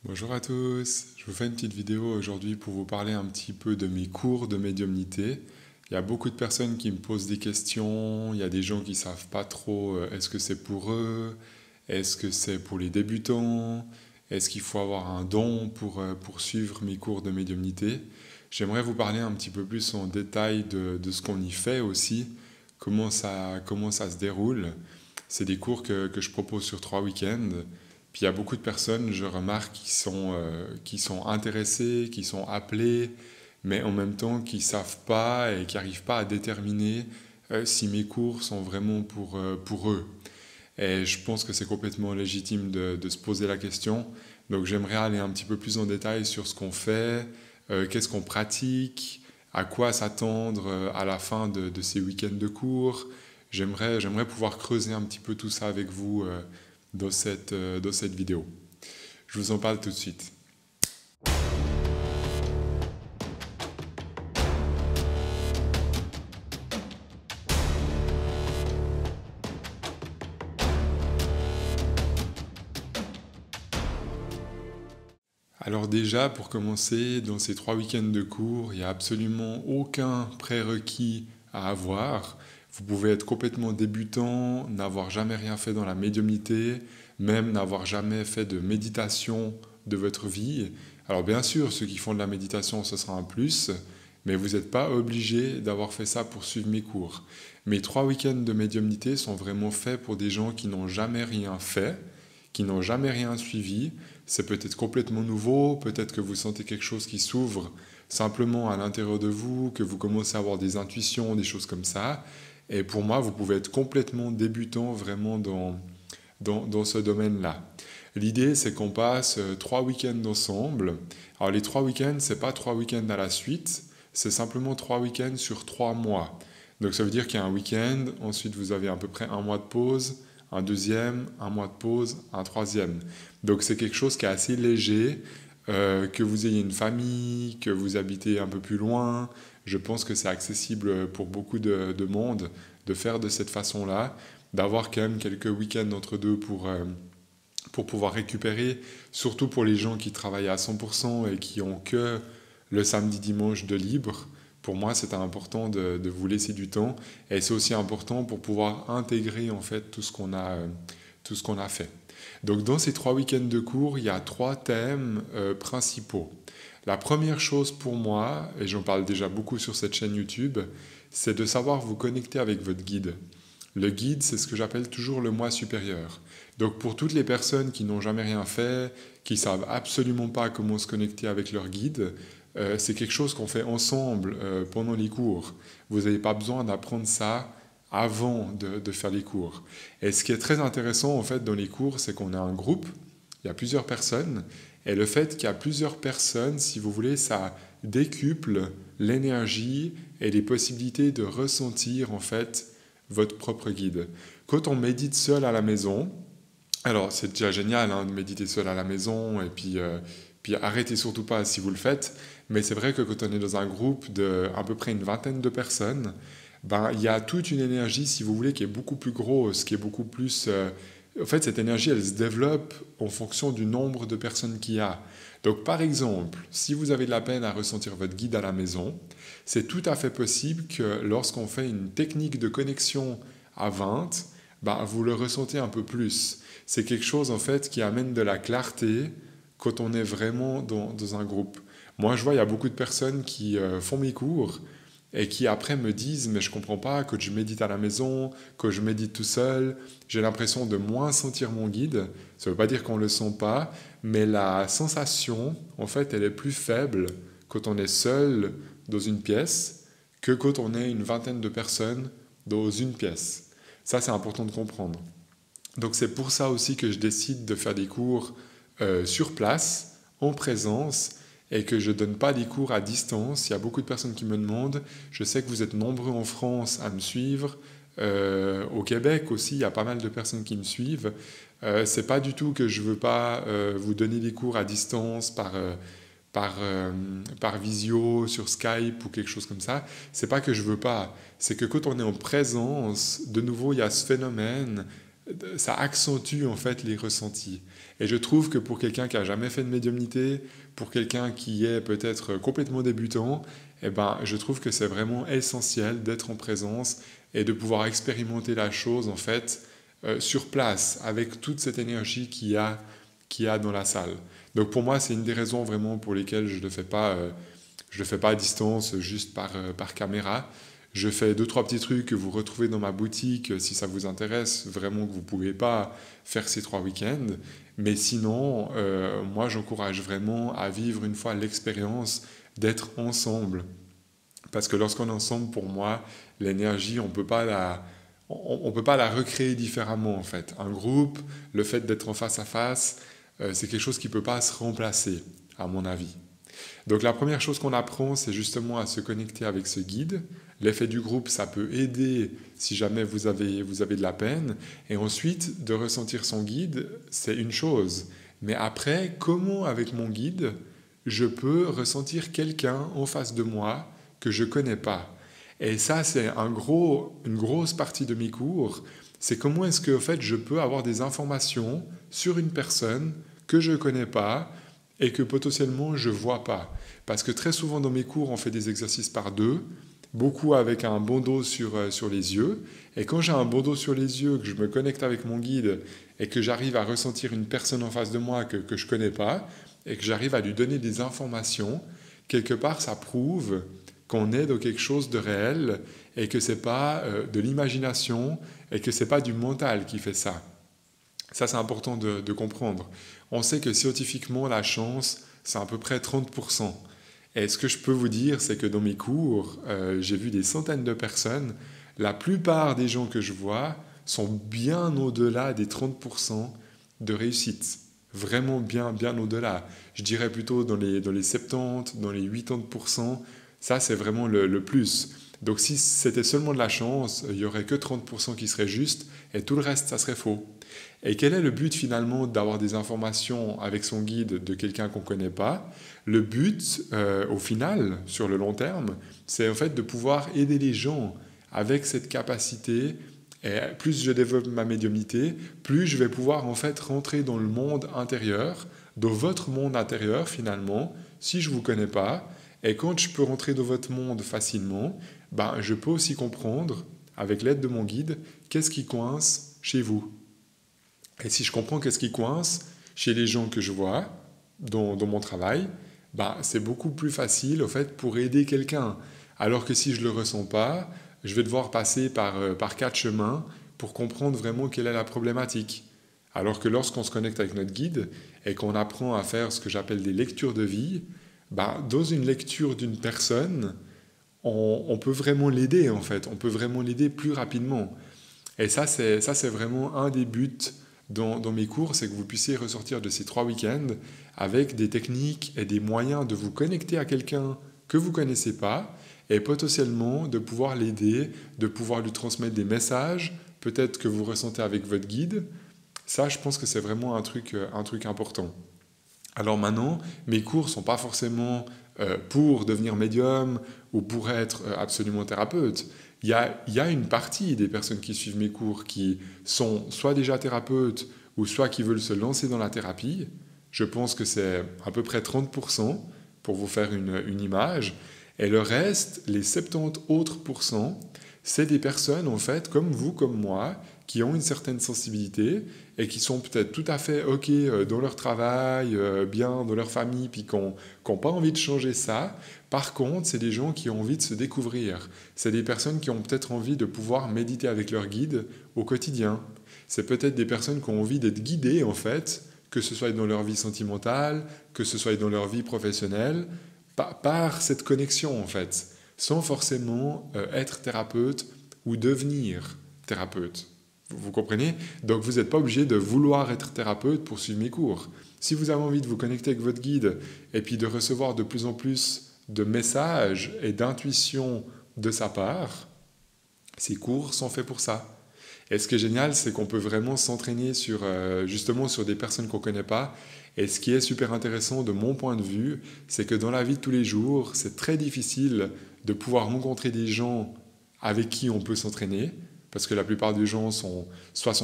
Bonjour à tous, je vous fais une petite vidéo aujourd'hui pour vous parler un petit peu de mes cours de médiumnité. Il y a beaucoup de personnes qui me posent des questions, il y a des gens qui ne savent pas trop est-ce que c'est pour eux, est-ce que c'est pour les débutants, est-ce qu'il faut avoir un don pour suivre mes cours de médiumnité. J'aimerais vous parler un petit peu plus en détail de ce qu'on y fait aussi, comment ça se déroule. C'est des cours que je propose sur 3 week-ends. Puis il y a beaucoup de personnes, je remarque, qui sont intéressées, qui sont appelées, mais en même temps qui ne savent pas et qui n'arrivent pas à déterminer si mes cours sont vraiment pour eux. Et je pense que c'est complètement légitime de se poser la question. Donc j'aimerais aller un petit peu plus en détail sur ce qu'on fait, qu'est-ce qu'on pratique, à quoi s'attendre à la fin de ces week-ends de cours. J'aimerais pouvoir creuser un petit peu tout ça avec vous dans cette vidéo. Je vous en parle tout de suite. Alors déjà, pour commencer, dans ces 3 week-ends de cours, il n'y a absolument aucun prérequis à avoir. Vous pouvez être complètement débutant, n'avoir jamais rien fait dans la médiumnité, même n'avoir jamais fait de méditation de votre vie. Alors bien sûr, ceux qui font de la méditation, ce sera un plus, mais vous n'êtes pas obligé d'avoir fait ça pour suivre mes cours. Mes 3 week-ends de médiumnité sont vraiment faits pour des gens qui n'ont jamais rien fait, qui n'ont jamais rien suivi. C'est peut-être complètement nouveau, peut-être que vous sentez quelque chose qui s'ouvre simplement à l'intérieur de vous, que vous commencez à avoir des intuitions, des choses comme ça. Et pour moi, vous pouvez être complètement débutant vraiment dans ce domaine-là. L'idée, c'est qu'on passe 3 week-ends ensemble. Alors les 3 week-ends, c'est pas 3 week-ends à la suite, c'est simplement 3 week-ends sur 3 mois. Donc ça veut dire qu'il y a un week-end, ensuite vous avez à peu près un mois de pause, un deuxième, un mois de pause, un troisième. Donc c'est quelque chose qui est assez léger, que vous ayez une famille, que vous habitez un peu plus loin. Je pense que c'est accessible pour beaucoup de monde de faire de cette façon-là, d'avoir quand même quelques week-ends entre deux pour pouvoir récupérer, surtout pour les gens qui travaillent à 100% et qui ont que le samedi dimanche de libre. Pour moi, c'est important de vous laisser du temps et c'est aussi important pour pouvoir intégrer en fait tout ce qu'on a fait. Donc dans ces 3 week-ends de cours, il y a 3 thèmes principaux. La première chose pour moi, et j'en parle déjà beaucoup sur cette chaîne YouTube, c'est de savoir vous connecter avec votre guide. Le guide, c'est ce que j'appelle toujours le moi supérieur. Donc pour toutes les personnes qui n'ont jamais rien fait, qui savent absolument pas comment se connecter avec leur guide, c'est quelque chose qu'on fait ensemble pendant les cours. Vous n'avez pas besoin d'apprendre ça avant de faire les cours. Et ce qui est très intéressant en fait dans les cours, c'est qu'on a un groupe, il y a plusieurs personnes, et le fait qu'il y a plusieurs personnes, si vous voulez, ça décuple l'énergie et les possibilités de ressentir en fait votre propre guide. Quand on médite seul à la maison, alors c'est déjà génial de méditer seul à la maison et puis arrêtez surtout pas si vous le faites, mais c'est vrai que quand on est dans un groupe de à peu près une vingtaine de personnes, ben, il y a toute une énergie, si vous voulez, qui est beaucoup plus grosse, qui est beaucoup plus... en fait, cette énergie, elle se développe en fonction du nombre de personnes qu'il y a. Donc, par exemple, si vous avez de la peine à ressentir votre guide à la maison, c'est tout à fait possible que lorsqu'on fait une technique de connexion à 20, ben, vous le ressentez un peu plus. C'est quelque chose, en fait, qui amène de la clarté quand on est vraiment dans un groupe. Moi, je vois, il y a beaucoup de personnes qui font mes cours et qui après me disent mais je comprends pas, quand je médite à la maison, quand je médite tout seul, j'ai l'impression de moins sentir mon guide. Ça veut pas dire qu'on le sent pas, mais la sensation en fait elle est plus faible quand on est seul dans une pièce que quand on est une vingtaine de personnes dans une pièce. Ça c'est important de comprendre. Donc c'est pour ça aussi que je décide de faire des cours sur place, en présence, et que je ne donne pas des cours à distance. Il y a beaucoup de personnes qui me demandent. Je sais que vous êtes nombreux en France à me suivre. Au Québec aussi, il y a pas mal de personnes qui me suivent. C'est pas du tout que je veux pas vous donner des cours à distance par visio, sur Skype ou quelque chose comme ça. C'est pas que je veux pas. C'est que quand on est en présence, de nouveau, il y a ce phénomène ça accentue en fait les ressentis. Et je trouve que pour quelqu'un qui a jamais fait de médiumnité, pour quelqu'un qui est peut-être complètement débutant, eh ben, je trouve que c'est vraiment essentiel d'être en présence et de pouvoir expérimenter la chose en fait sur place avec toute cette énergie qu'il y a dans la salle. Donc pour moi, c'est une des raisons vraiment pour lesquelles je le fais pas à distance, juste par caméra. Je fais deux, trois petits trucs que vous retrouvez dans ma boutique si ça vous intéresse, vraiment que vous ne pouvez pas faire ces 3 week-ends. Mais sinon, moi, j'encourage vraiment à vivre une fois l'expérience d'être ensemble. Parce que lorsqu'on est ensemble, pour moi, l'énergie, on peut pas la recréer différemment, en fait. Un groupe, le fait d'être en face à face, c'est quelque chose qui ne peut pas se remplacer, à mon avis. Donc la première chose qu'on apprend, c'est justement à se connecter avec ce guide. L'effet du groupe, ça peut aider si jamais vous avez de la peine. Et ensuite, de ressentir son guide, c'est une chose. Mais après, comment avec mon guide, je peux ressentir quelqu'un en face de moi que je ne connais pas? Et ça, c'est une grosse partie de mes cours. C'est comment est-ce que en fait, je peux avoir des informations sur une personne que je ne connais pas et que potentiellement je ne vois pas. Parce que très souvent dans mes cours, on fait des exercices par deux, beaucoup avec un bandeau sur les yeux. Et quand j'ai un bandeau sur les yeux, que je me connecte avec mon guide et que j'arrive à ressentir une personne en face de moi que je ne connais pas et que j'arrive à lui donner des informations, quelque part ça prouve qu'on est dans quelque chose de réel et que ce n'est pas de l'imagination et que ce n'est pas du mental qui fait ça. Ça, c'est important de comprendre. On sait que scientifiquement, la chance, c'est à peu près 30%. Et ce que je peux vous dire, c'est que dans mes cours, j'ai vu des centaines de personnes. La plupart des gens que je vois sont bien au-delà des 30% de réussite. Vraiment bien au-delà. Je dirais plutôt dans les 70, dans les 80%. Ça, c'est vraiment le plus. Donc si c'était seulement de la chance, il n'y aurait que 30% qui serait juste et tout le reste, ça serait faux. Et quel est le but finalement d'avoir des informations avec son guide de quelqu'un qu'on ne connaît pas? Le but, au final, sur le long terme, c'est en fait de pouvoir aider les gens avec cette capacité. Et plus je développe ma médiumnité, plus je vais pouvoir en fait rentrer dans le monde intérieur, dans votre monde intérieur finalement, si je ne vous connais pas. Et quand je peux rentrer dans votre monde facilement, ben, je peux aussi comprendre, avec l'aide de mon guide, qu'est-ce qui coince chez vous. Et si je comprends qu'est-ce qui coince chez les gens que je vois dans mon travail, bah, c'est beaucoup plus facile au fait, pour aider quelqu'un. Alors que si je ne le ressens pas, je vais devoir passer par 4 chemins pour comprendre vraiment quelle est la problématique. Alors que lorsqu'on se connecte avec notre guide et qu'on apprend à faire ce que j'appelle des lectures de vie, bah, dans une lecture d'une personne, on peut vraiment l'aider en fait. On peut vraiment l'aider plus rapidement. Et ça, c'est vraiment un des buts dans mes cours, c'est que vous puissiez ressortir de ces 3 week-ends avec des techniques et des moyens de vous connecter à quelqu'un que vous ne connaissez pas et potentiellement de pouvoir l'aider, de pouvoir lui transmettre des messages, peut-être que vous ressentez avec votre guide. Ça, je pense que c'est vraiment un truc important. Alors maintenant, mes cours ne sont pas forcément pour devenir médium ou pour être absolument thérapeute. Il y a une partie des personnes qui suivent mes cours qui sont soit déjà thérapeutes ou soit qui veulent se lancer dans la thérapie. Je pense que c'est à peu près 30% pour vous faire une image. Et le reste, les 70 autres pourcents, c'est des personnes en fait comme vous, comme moi, qui ont une certaine sensibilité et qui sont peut-être tout à fait OK dans leur travail, bien dans leur famille, puis qui n'ont pas envie de changer ça. Par contre, c'est des gens qui ont envie de se découvrir. C'est des personnes qui ont peut-être envie de pouvoir méditer avec leur guide au quotidien. C'est peut-être des personnes qui ont envie d'être guidées, en fait, que ce soit dans leur vie sentimentale, que ce soit dans leur vie professionnelle, par cette connexion, en fait, sans forcément être thérapeute ou devenir thérapeute. Vous comprenez? Donc vous n'êtes pas obligé de vouloir être thérapeute pour suivre mes cours. Si vous avez envie de vous connecter avec votre guide et puis de recevoir de plus en plus de messages et d'intuitions de sa part, ces cours sont faits pour ça. Et ce qui est génial, c'est qu'on peut vraiment s'entraîner justement sur des personnes qu'on ne connaît pas. Et ce qui est super intéressant de mon point de vue, c'est que dans la vie de tous les jours, c'est très difficile de pouvoir rencontrer des gens avec qui on peut s'entraîner. parce que la plupart des gens sont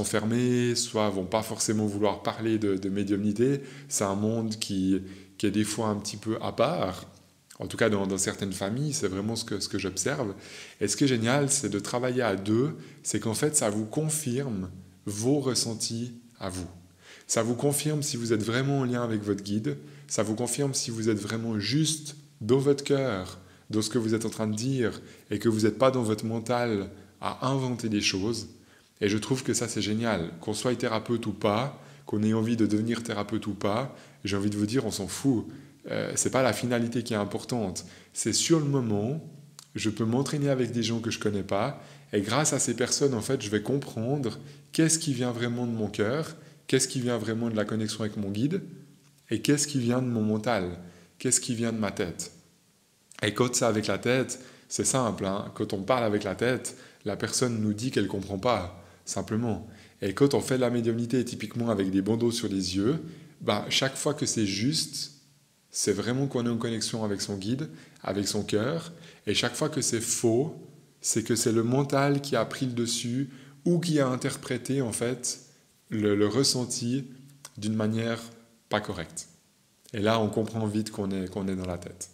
fermés, soit vont pas forcément vouloir parler de médiumnité. C'est un monde qui est des fois un petit peu à part. En tout cas, dans certaines familles, c'est vraiment ce que j'observe. Et ce qui est génial, c'est de travailler à deux, c'est qu'en fait, ça vous confirme vos ressentis à vous. Ça vous confirme si vous êtes vraiment en lien avec votre guide, ça vous confirme si vous êtes vraiment juste dans votre cœur, dans ce que vous êtes en train de dire, et que vous n'êtes pas dans votre mental à inventer des choses. Et je trouve que ça, c'est génial. Qu'on soit thérapeute ou pas, qu'on ait envie de devenir thérapeute ou pas, j'ai envie de vous dire, on s'en fout. C'est pas la finalité qui est importante. C'est sur le moment, je peux m'entraîner avec des gens que je connais pas, et grâce à ces personnes, en fait, je vais comprendre qu'est-ce qui vient vraiment de mon cœur, qu'est-ce qui vient vraiment de la connexion avec mon guide, et qu'est-ce qui vient de mon mental, qu'est-ce qui vient de ma tête. Et quand c'est avec la tête, c'est simple, hein. Quand on parle avec la tête, la personne nous dit qu'elle ne comprend pas, simplement. Et quand on fait de la médiumnité, typiquement avec des bandeaux sur les yeux, chaque fois que c'est juste, c'est vraiment qu'on est en connexion avec son guide, avec son cœur. Et chaque fois que c'est faux, c'est que c'est le mental qui a pris le dessus ou qui a interprété en fait le ressenti d'une manière pas correcte. Et là, on comprend vite qu'on est dans la tête.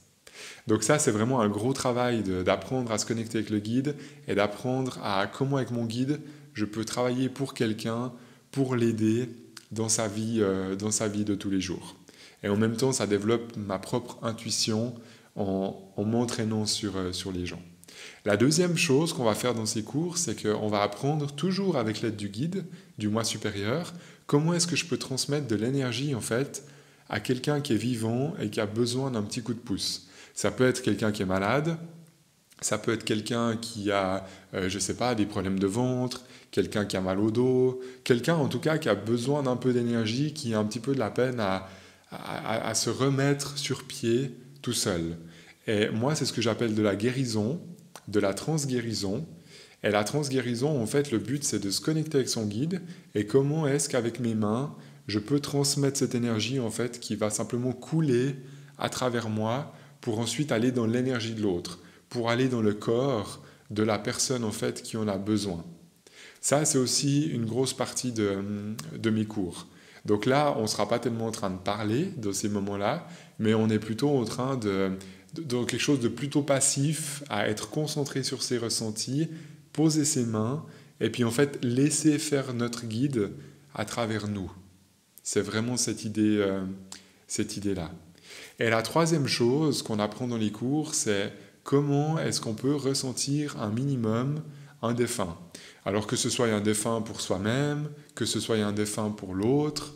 Donc ça, c'est vraiment un gros travail d'apprendre à se connecter avec le guide et d'apprendre à comment avec mon guide, je peux travailler pour quelqu'un, pour l'aider dans sa vie de tous les jours. Et en même temps, ça développe ma propre intuition en m'entraînant sur les gens. La deuxième chose qu'on va faire dans ces cours, c'est qu'on va apprendre, toujours avec l'aide du guide, du moi supérieur, comment est-ce que je peux transmettre de l'énergie, en fait, à quelqu'un qui est vivant et qui a besoin d'un petit coup de pouce. Ça peut être quelqu'un qui est malade, ça peut être quelqu'un qui a, je ne sais pas, des problèmes de ventre, quelqu'un qui a mal au dos, quelqu'un en tout cas qui a besoin d'un peu d'énergie, qui a un petit peu de la peine à se remettre sur pied tout seul. Et moi, c'est ce que j'appelle de la guérison, de la transguérison. Et la transguérison, en fait, le but, c'est de se connecter avec son guide. Et comment est-ce qu'avec mes mains, je peux transmettre cette énergie, en fait, qui va simplement couler à travers moi pour ensuite aller dans l'énergie de l'autre, pour aller dans le corps de la personne, en fait, qui en a besoin. Ça, c'est aussi une grosse partie de mes cours. Donc là, on ne sera pas tellement en train de parler de ces moments-là, mais on est plutôt en train de quelque chose de plutôt passif, à être concentré sur ses ressentis, poser ses mains, et puis en fait, laisser faire notre guide à travers nous. C'est vraiment cette idée-là. Et la troisième chose qu'on apprend dans les cours, c'est comment est-ce qu'on peut ressentir un minimum un défunt. Alors que ce soit un défunt pour soi-même, que ce soit un défunt pour l'autre,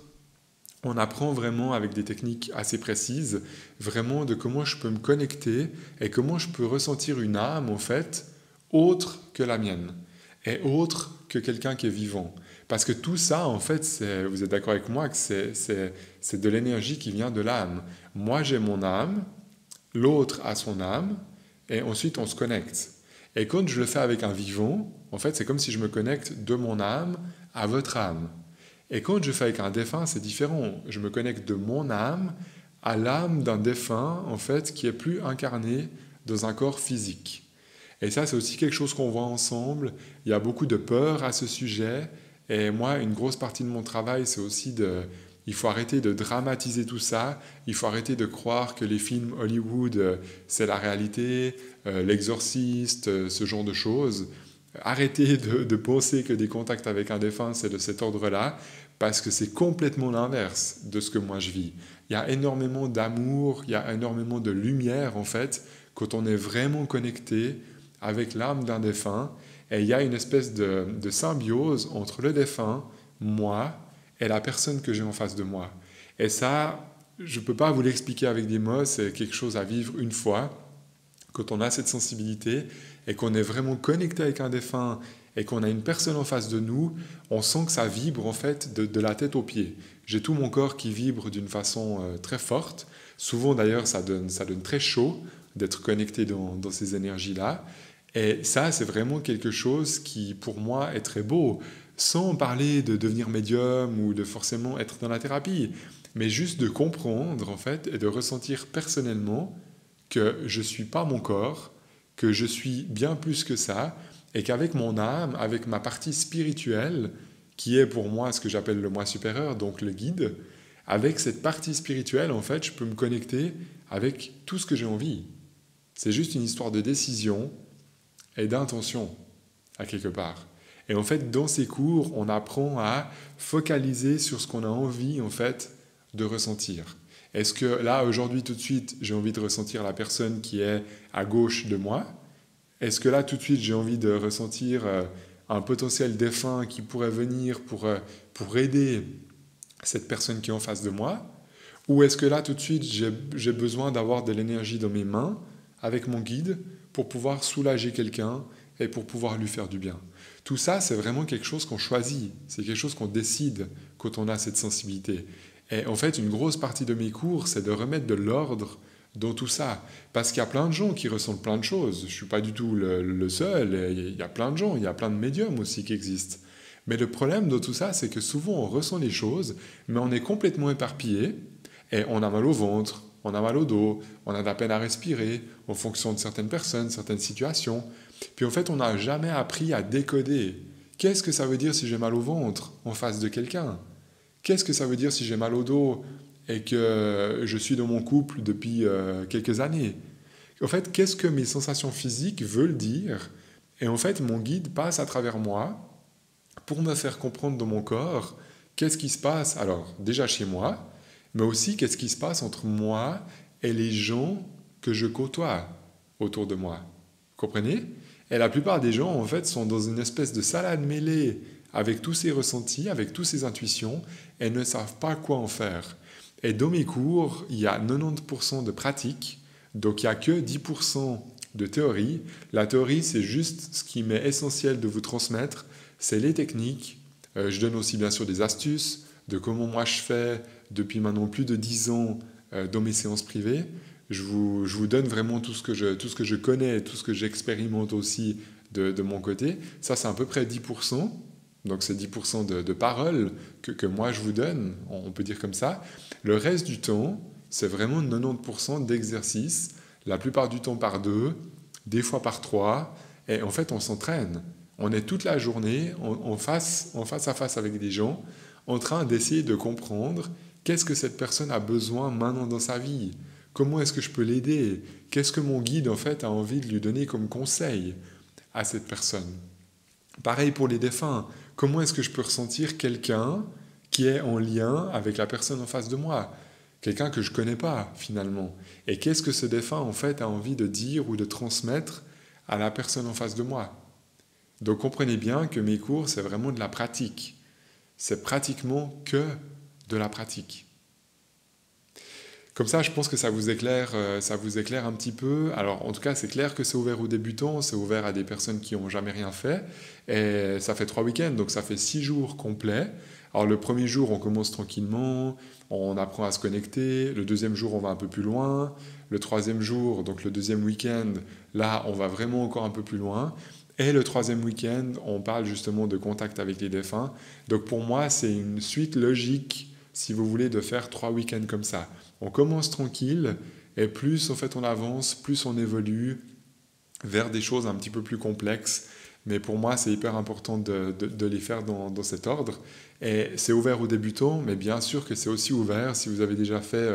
on apprend vraiment avec des techniques assez précises, vraiment de comment je peux me connecter et comment je peux ressentir une âme, en fait, autre que la mienne et autre que quelqu'un qui est vivant. Parce que tout ça, en fait, vous êtes d'accord avec moi que c'est de l'énergie qui vient de l'âme. Moi, j'ai mon âme, l'autre a son âme, et ensuite on se connecte. Et quand je le fais avec un vivant, en fait, c'est comme si je me connecte de mon âme à votre âme. Et quand je fais avec un défunt, c'est différent. Je me connecte de mon âme à l'âme d'un défunt, en fait, qui est plus incarné dans un corps physique. Et ça, c'est aussi quelque chose qu'on voit ensemble. Il y a beaucoup de peur à ce sujet. Et moi, une grosse partie de mon travail, c'est aussi il faut arrêter de dramatiser tout ça. Il faut arrêter de croire que les films Hollywood, c'est la réalité, l'exorciste, ce genre de choses. Arrêtez de penser que des contacts avec un défunt, c'est de cet ordre-là, parce que c'est complètement l'inverse de ce que moi je vis. Il y a énormément d'amour, il y a énormément de lumière, en fait, quand on est vraiment connecté avec l'âme d'un défunt, et il y a une espèce de symbiose entre le défunt, moi, et la personne que j'ai en face de moi. Et ça, je ne peux pas vous l'expliquer avec des mots, c'est quelque chose à vivre une fois, quand on a cette sensibilité, et qu'on est vraiment connecté avec un défunt, et qu'on a une personne en face de nous, on sent que ça vibre en fait de la tête aux pieds. J'ai tout mon corps qui vibre d'une façon très forte. Souvent d'ailleurs, ça donne très chaud d'être connecté dans ces énergies-là. Et ça, c'est vraiment quelque chose qui, pour moi, est très beau, sans parler de devenir médium ou de forcément être dans la thérapie, mais juste de comprendre, en fait, et de ressentir personnellement que je ne suis pas mon corps, que je suis bien plus que ça, et qu'avec mon âme, avec ma partie spirituelle, qui est pour moi ce que j'appelle le moi supérieur, donc le guide, avec cette partie spirituelle, en fait, je peux me connecter avec tout ce que j'ai envie. C'est juste une histoire de décision et d'intention, à quelque part. Et en fait, dans ces cours, on apprend à focaliser sur ce qu'on a envie, en fait, de ressentir. Est-ce que là, aujourd'hui, tout de suite, j'ai envie de ressentir la personne qui est à gauche de moi? Est-ce que là, tout de suite, j'ai envie de ressentir un potentiel défunt qui pourrait venir pour aider cette personne qui est en face de moi? Ou est-ce que là, tout de suite, j'ai besoin d'avoir de l'énergie dans mes mains, avec mon guide, pour pouvoir soulager quelqu'un et pour pouvoir lui faire du bien? Tout ça, c'est vraiment quelque chose qu'on choisit, c'est quelque chose qu'on décide quand on a cette sensibilité. Et en fait, une grosse partie de mes cours, c'est de remettre de l'ordre dans tout ça. Parce qu'il y a plein de gens qui ressentent plein de choses. Je ne suis pas du tout le seul. Il y a plein de gens, il y a plein de médiums aussi qui existent. Mais le problème dans tout ça, c'est que souvent on ressent les choses, mais on est complètement éparpillé et on a mal au ventre, on a mal au dos, on a de la peine à respirer en fonction de certaines personnes, certaines situations. Puis en fait, on n'a jamais appris à décoder. Qu'est-ce que ça veut dire si j'ai mal au ventre en face de quelqu'un? Qu'est-ce que ça veut dire si j'ai mal au dos et que je suis dans mon couple depuis quelques années? En fait, qu'est-ce que mes sensations physiques veulent dire? Et en fait, mon guide passe à travers moi pour me faire comprendre dans mon corps qu'est-ce qui se passe, alors déjà chez moi, mais aussi qu'est-ce qui se passe entre moi et les gens que je côtoie autour de moi. Vous comprenez? Et la plupart des gens, en fait, sont dans une espèce de salade mêlée avec tous ces ressentis, avec toutes ces intuitions, et ne savent pas quoi en faire. Et dans mes cours, il y a 90% de pratique, donc il n'y a que 10% de théorie. La théorie, c'est juste ce qui m'est essentiel de vous transmettre, c'est les techniques. Je donne aussi bien sûr des astuces de comment moi je fais depuis maintenant plus de 10 ans dans mes séances privées. Je vous donne vraiment tout ce que je connais, tout ce que j'expérimente aussi de mon côté. Ça, c'est à peu près 10%. Donc c'est 10% de paroles que moi je vous donne, on peut dire comme ça. Le reste du temps, c'est vraiment 90% d'exercices, la plupart du temps par 2, des fois par 3, et en fait on s'entraîne. On est toute la journée en face à face avec des gens, en train d'essayer de comprendre qu'est-ce que cette personne a besoin maintenant dans sa vie, comment est-ce que je peux l'aider, qu'est-ce que mon guide en fait a envie de lui donner comme conseil à cette personne. Pareil pour les défunts, comment est-ce que je peux ressentir quelqu'un qui est en lien avec la personne en face de moi, quelqu'un que je ne connais pas finalement, et qu'est-ce que ce défunt en fait a envie de dire ou de transmettre à la personne en face de moi. Donc comprenez bien que mes cours, c'est vraiment de la pratique. C'est pratiquement que de la pratique. Comme ça, je pense que ça vous éclaire un petit peu. Alors, en tout cas, c'est clair que c'est ouvert aux débutants, c'est ouvert à des personnes qui n'ont jamais rien fait. Et ça fait 3 week-ends, donc ça fait 6 jours complets. Alors, le premier jour, on commence tranquillement, on apprend à se connecter. Le deuxième jour, on va un peu plus loin. Le troisième jour, donc le deuxième week-end, là, on va vraiment encore un peu plus loin. Et le troisième week-end, on parle justement de contact avec les défunts. Donc, pour moi, c'est une suite logique, si vous voulez, de faire 3 week-ends comme ça. On commence tranquille, et plus en fait on avance, plus on évolue vers des choses un petit peu plus complexes. Mais pour moi, c'est hyper important de les faire dans cet ordre. Et c'est ouvert aux débutants, mais bien sûr que c'est aussi ouvert si vous avez déjà fait,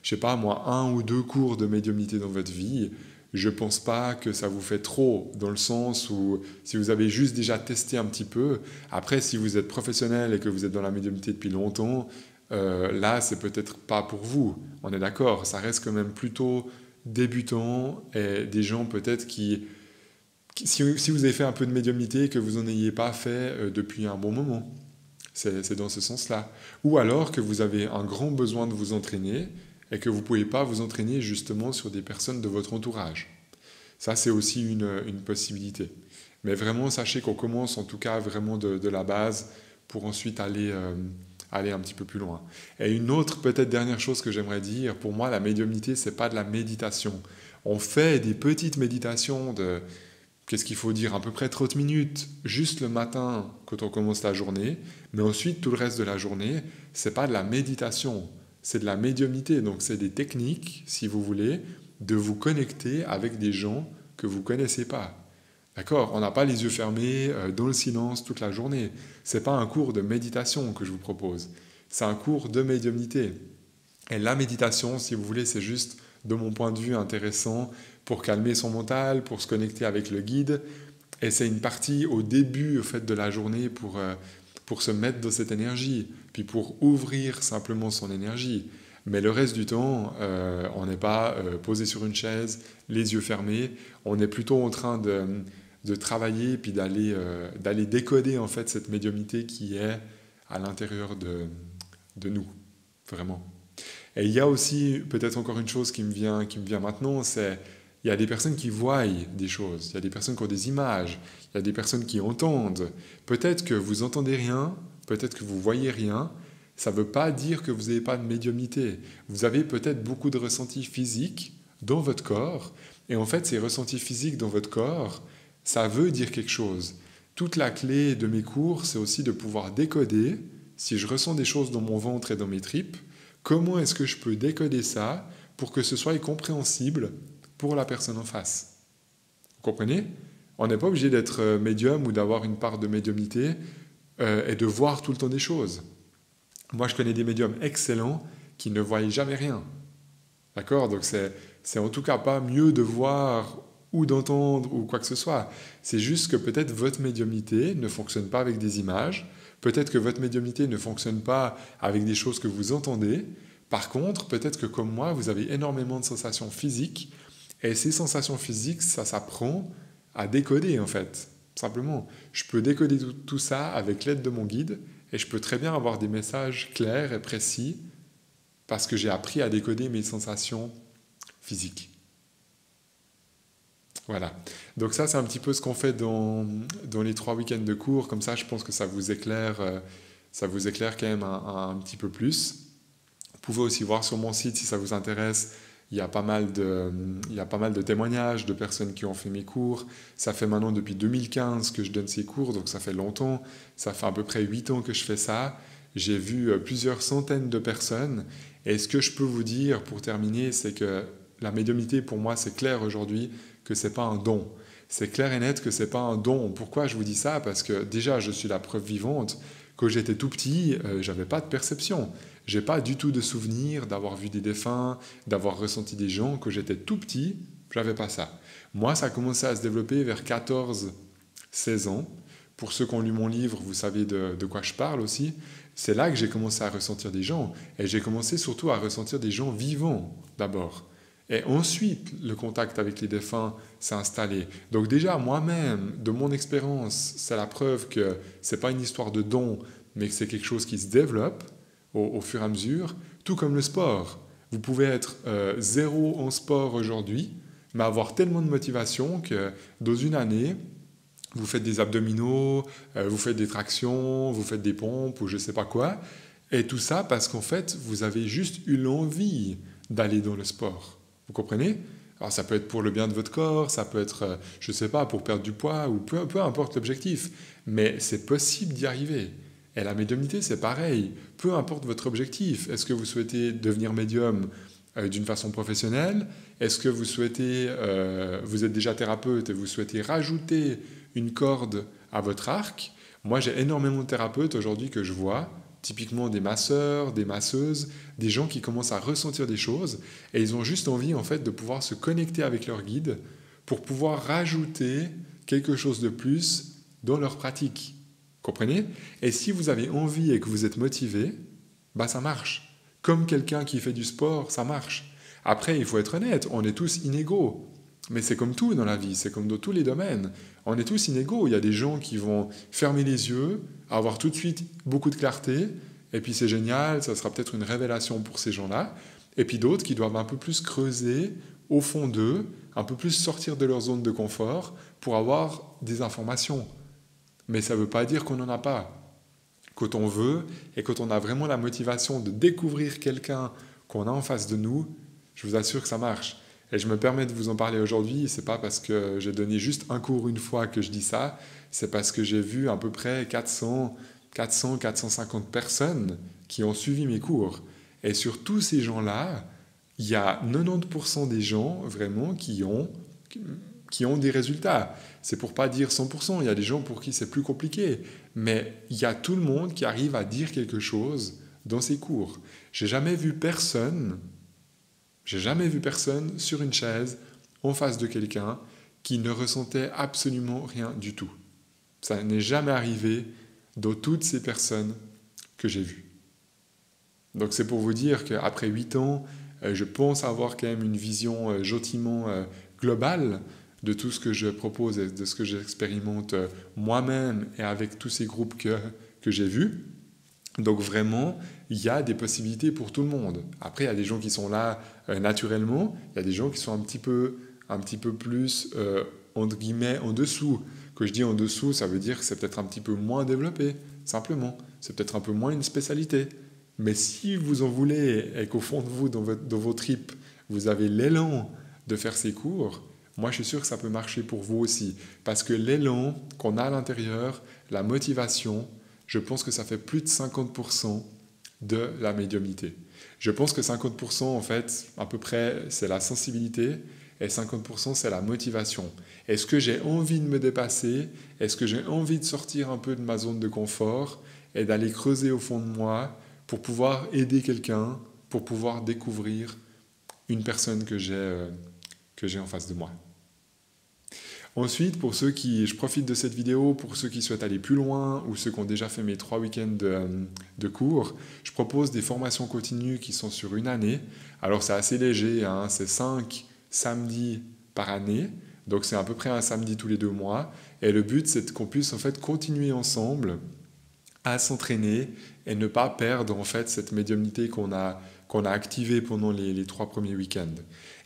je sais pas moi, 1 ou 2 cours de médiumnité dans votre vie. Je ne pense pas que ça vous fait trop, dans le sens où si vous avez juste déjà testé un petit peu, après si vous êtes professionnel et que vous êtes dans la médiumnité depuis longtemps, là, c'est peut-être pas pour vous. On est d'accord, ça reste quand même plutôt débutant et des gens peut-être si vous avez fait un peu de médiumnité et que vous n'en ayez pas fait depuis un bon moment. C'est dans ce sens-là. Ou alors que vous avez un grand besoin de vous entraîner et que vous ne pouvez pas vous entraîner justement sur des personnes de votre entourage. Ça, c'est aussi une possibilité. Mais vraiment, sachez qu'on commence en tout cas vraiment de la base pour ensuite aller un petit peu plus loin. Et une autre peut-être dernière chose que j'aimerais dire, pour moi la médiumnité c'est pas de la méditation. On fait des petites méditations de, qu'est-ce qu'il faut dire, à peu près 30 minutes, juste le matin quand on commence la journée, mais ensuite tout le reste de la journée, c'est pas de la méditation, c'est de la médiumnité, donc c'est des techniques, si vous voulez, de vous connecter avec des gens que vous connaissez pas. D'accord? On n'a pas les yeux fermés dans le silence toute la journée. C'est pas un cours de méditation que je vous propose. C'est un cours de médiumnité. Et la méditation, si vous voulez, c'est juste, de mon point de vue, intéressant pour calmer son mental, pour se connecter avec le guide. Et c'est une partie au début au fait, de la journée pour se mettre dans cette énergie, puis pour ouvrir simplement son énergie. Mais le reste du temps, on n'est pas posé sur une chaise, les yeux fermés. On est plutôt en train de travailler, puis d'aller décoder en fait cette médiumnité qui est à l'intérieur de nous, vraiment. Et il y a aussi peut-être encore une chose qui me vient maintenant, c'est il y a des personnes qui voient des choses, il y a des personnes qui ont des images, il y a des personnes qui entendent. Peut-être que vous entendez rien, peut-être que vous voyez rien, ça ne veut pas dire que vous n'avez pas de médiumnité. Vous avez peut-être beaucoup de ressentis physiques dans votre corps, et en fait ces ressentis physiques dans votre corps, ça veut dire quelque chose. Toute la clé de mes cours, c'est aussi de pouvoir décoder, si je ressens des choses dans mon ventre et dans mes tripes, comment est-ce que je peux décoder ça pour que ce soit compréhensible pour la personne en face. Vous comprenez? On n'est pas obligé d'être médium ou d'avoir une part de médiumnité et de voir tout le temps des choses. Moi, je connais des médiums excellents qui ne voyaient jamais rien. D'accord? Donc, c'est en tout cas pas mieux de voir ou d'entendre ou quoi que ce soit. C'est juste que peut-être votre médiumnité ne fonctionne pas avec des images, peut-être que votre médiumnité ne fonctionne pas avec des choses que vous entendez. Par contre, peut-être que comme moi, vous avez énormément de sensations physiques, et ces sensations physiques, ça s'apprend à décoder en fait. Simplement, je peux décoder tout ça avec l'aide de mon guide, et je peux très bien avoir des messages clairs et précis parce que j'ai appris à décoder mes sensations physiques. Voilà. Donc ça, c'est un petit peu ce qu'on fait dans les 3 week-ends de cours. Comme ça, je pense que ça vous éclaire quand même un petit peu plus. Vous pouvez aussi voir sur mon site si ça vous intéresse. Il y a pas mal de témoignages de personnes qui ont fait mes cours. Ça fait maintenant depuis 2015 que je donne ces cours, donc ça fait longtemps. Ça fait à peu près 8 ans que je fais ça. J'ai vu plusieurs centaines de personnes. Et ce que je peux vous dire pour terminer, c'est que la médiumnité, pour moi, c'est clair aujourd'hui que ce n'est pas un don. C'est clair et net que ce n'est pas un don. Pourquoi je vous dis ça? Parce que déjà, je suis la preuve vivante. Quand j'étais tout petit, je n'avais pas de perception. Je n'ai pas du tout de souvenir d'avoir vu des défunts, d'avoir ressenti des gens. Quand j'étais tout petit, je n'avais pas ça. Moi, ça a commencé à se développer vers 14-16 ans. Pour ceux qui ont lu mon livre, vous savez de quoi je parle aussi. C'est là que j'ai commencé à ressentir des gens. Et j'ai commencé surtout à ressentir des gens vivants, d'abord. Et ensuite, le contact avec les défunts s'est installé. Donc déjà, moi-même, de mon expérience, c'est la preuve que ce n'est pas une histoire de don, mais que c'est quelque chose qui se développe au fur et à mesure, tout comme le sport. Vous pouvez être zéro en sport aujourd'hui, mais avoir tellement de motivation que dans une année, vous faites des abdominaux, vous faites des tractions, vous faites des pompes ou je ne sais pas quoi. Et tout ça parce qu'en fait, vous avez juste eu l'envie d'aller dans le sport. Vous comprenez? Alors ça peut être pour le bien de votre corps, ça peut être, je ne sais pas, pour perdre du poids, ou peu importe l'objectif. Mais c'est possible d'y arriver. Et la médiumnité, c'est pareil. Peu importe votre objectif. Est-ce que vous souhaitez devenir médium d'une façon professionnelle? Est-ce que vous souhaitez, vous êtes déjà thérapeute et vous souhaitez rajouter une corde à votre arc? Moi, j'ai énormément de thérapeutes aujourd'hui que je vois, typiquement des masseurs, des masseuses, des gens qui commencent à ressentir des choses et ils ont juste envie en fait de pouvoir se connecter avec leur guide pour pouvoir rajouter quelque chose de plus dans leur pratique. Comprenez? Et si vous avez envie et que vous êtes motivé, bah ça marche. Comme quelqu'un qui fait du sport, ça marche. Après, il faut être honnête, on est tous inégaux. Mais c'est comme tout dans la vie, c'est comme dans tous les domaines. On est tous inégaux. Il y a des gens qui vont fermer les yeux, avoir tout de suite beaucoup de clarté, et puis c'est génial, ça sera peut-être une révélation pour ces gens-là. Et puis d'autres qui doivent un peu plus creuser au fond d'eux, un peu plus sortir de leur zone de confort pour avoir des informations. Mais ça ne veut pas dire qu'on n'en a pas. Quand on veut et quand on a vraiment la motivation de découvrir quelqu'un qu'on a en face de nous, je vous assure que ça marche. Et je me permets de vous en parler aujourd'hui, ce n'est pas parce que j'ai donné juste un cours une fois que je dis ça, c'est parce que j'ai vu à peu près 400-450 personnes qui ont suivi mes cours. Et sur tous ces gens-là, il y a 90% des gens vraiment qui ont qui ont des résultats. C'est pour pas dire 100%, il y a des gens pour qui c'est plus compliqué, mais il y a tout le monde qui arrive à dire quelque chose dans ces cours. J'ai jamais vu personne sur une chaise en face de quelqu'un qui ne ressentait absolument rien du tout. Ça n'est jamais arrivé dans toutes ces personnes que j'ai vues. Donc c'est pour vous dire qu'après 8 ans, je pense avoir quand même une vision gentiment globale de tout ce que je propose et de ce que j'expérimente moi-même et avec tous ces groupes que j'ai vus. Donc vraiment, il y a des possibilités pour tout le monde. Après, il y a des gens qui sont là naturellement, il y a des gens qui sont un petit peu plus, entre guillemets, en dessous. Quand je dis en dessous, ça veut dire que c'est peut-être un petit peu moins développé, simplement. C'est peut-être un peu moins une spécialité. Mais si vous en voulez et qu'au fond de vous, dans vos tripes, vous avez l'élan de faire ces cours, moi je suis sûr que ça peut marcher pour vous aussi. Parce que l'élan qu'on a à l'intérieur, la motivation, je pense que ça fait plus de 50% de la médiumnité. Je pense que 50% en fait, à peu près, c'est la sensibilité et 50% c'est la motivation. Est-ce que j'ai envie de me dépasser? Est-ce que j'ai envie de sortir un peu de ma zone de confort et d'aller creuser au fond de moi pour pouvoir aider quelqu'un, pour pouvoir découvrir une personne que j'ai en face de moi. Ensuite, je profite de cette vidéo pour ceux qui souhaitent aller plus loin ou ceux qui ont déjà fait mes 3 week-ends de cours, je propose des formations continues qui sont sur une année. Alors c'est assez léger, hein, c'est 5 samedis par année, donc c'est à peu près un samedi tous les 2 mois. Et le but, c'est qu'on puisse en fait continuer ensemble à s'entraîner et ne pas perdre en fait cette médiumnité qu'on a activée pendant les 3 premiers week-ends.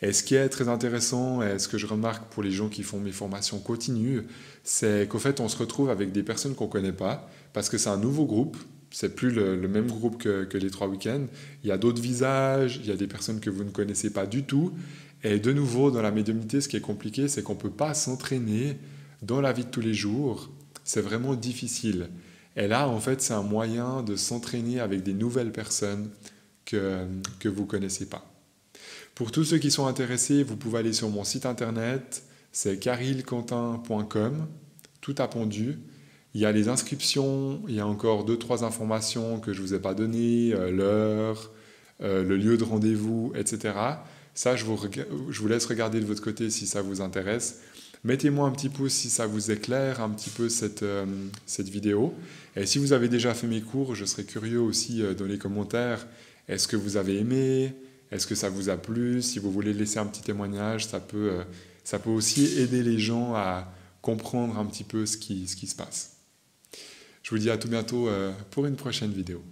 Et ce qui est très intéressant, et ce que je remarque pour les gens qui font mes formations continues, c'est qu'en fait on se retrouve avec des personnes qu'on ne connaît pas, parce que c'est un nouveau groupe, c'est plus le même groupe que les 3 week-ends, il y a d'autres visages, il y a des personnes que vous ne connaissez pas du tout, et de nouveau dans la médiumnité ce qui est compliqué, c'est qu'on ne peut pas s'entraîner dans la vie de tous les jours, c'est vraiment difficile. Et là, en fait, c'est un moyen de s'entraîner avec des nouvelles personnes que vous ne connaissez pas. Pour tous ceux qui sont intéressés, vous pouvez aller sur mon site internet, c'est karilquentin.com, tout a pondu. Il y a les inscriptions, il y a encore 2-3 informations que je ne vous ai pas données, l'heure, le lieu de rendez-vous, etc. Ça, je vous laisse regarder de votre côté si ça vous intéresse. Mettez-moi un petit pouce si ça vous éclaire un petit peu cette vidéo. Et si vous avez déjà fait mes cours, je serais curieux aussi dans les commentaires. Est-ce que vous avez aimé? Est-ce que ça vous a plu? Si vous voulez laisser un petit témoignage, ça peut aussi aider les gens à comprendre un petit peu ce qui se passe. Je vous dis à tout bientôt pour une prochaine vidéo.